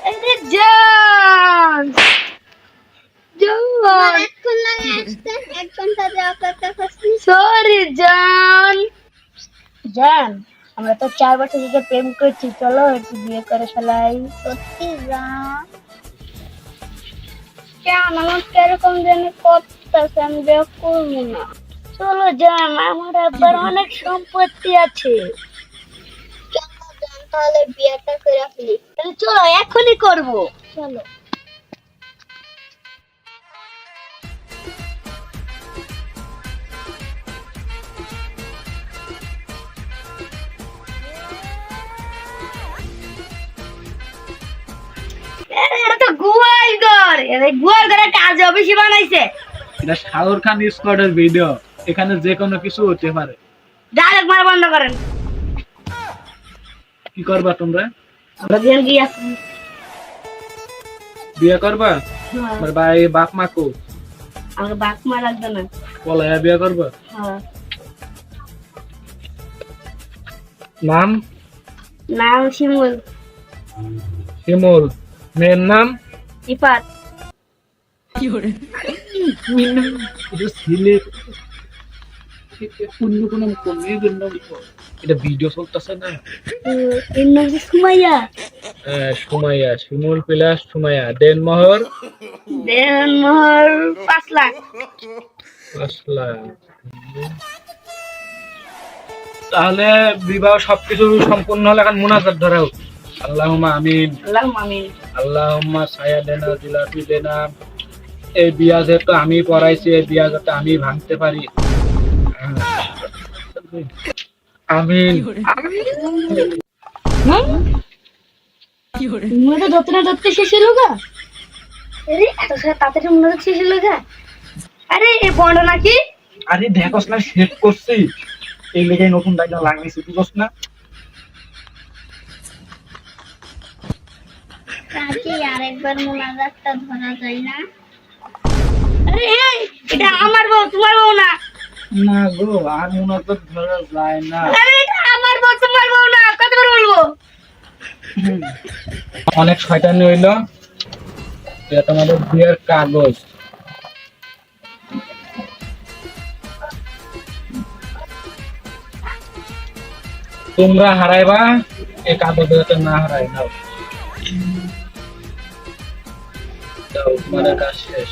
আরে জান জান এখন লাগে আসতে 1 ঘন্টা যে অপেক্ষা করছি। সরি জান জান আমরা তো 4 বছর ধরে প্রেম করছি, চলো একটু বিয়ে করে ফেলাই। সত্যি জান? কেন আমার কিরকম জানি করতেছে, আমি বিয়ে করবো না। চলো জান, আমার আবার অনেক সম্পত্তি আছে। চলো জান তাহলে বিয়েটা করে ফেলি। তাহলে চলো এখনই করবো, চলো। এটা তো গোয়াল ঘর, এই গোয়াল ঘরে কাজ অফিসে বানাইছে। এটা শাহরুখ খান স্কোয়াডের ভিডিও, এখানে যে কোনো কিছু হতে পারে। ডাইরেক্ট মারা বন্ধ করেন। কি করবা তোমরা? আমরা বিয়ে গিয়ে বিয়ে করবা? আমার ভাই বাপ মা কো? আমাকে বাপ মা লাগবে না। পলায়া বিয়ে করবা? হ্যাঁ। নাম? নাম শিমুল। শিমুল। মেয়ের নাম? ইফাত। এটা ভিডিও চলতেছে না? এর নাম কি সুমাইয়া? সুমাইয়া, শিমুল প্লাস সুমাইয়া। দেনমোহর? দেনমোহর 5 লাখ। 5 লাখ। তাহলে বিবাহ সবকিছু সম্পূর্ণ হলে এখন মুনাজাত ধরাও। আল্লাহুম্মা আমিন। আল্লাহুম্মা আমিন। আল্লাহুম্মা সায়া দেনা জিলাপি দেনা। এই বিয়া যেহেতু আমি পড়াইছি, এই বিয়া যাতে আমি ভাঙতে পারি। আমিন। মনে যতটা যত শেষ হলো গা। আরে এত সারা তাড়াতাড়ি মনে শেষ হলো গা। আরে এই বড় নাকি? আরে দেখোস না, সেট করছি। এই লেগে নতুন ডাইনা লাগাইছি, বুঝছ না? কাকি আরেকবার মুনাজাতটা ধরা যায় না? আরে এই এটা আমার বউ, তোমার বউ না। না গো, আর মুনাজাত ধরা যায় না। আরে এটা আমার বউ, তোমার বউ না। কতবার বলবো? অনেক শয়তানি হইলো। এটা তোমাদের বিয়ের কাগজ। তোমরা হারাইবা, এই কাগজ যাতে না হারাই। নাও, তোমাদের কাজ শেষ।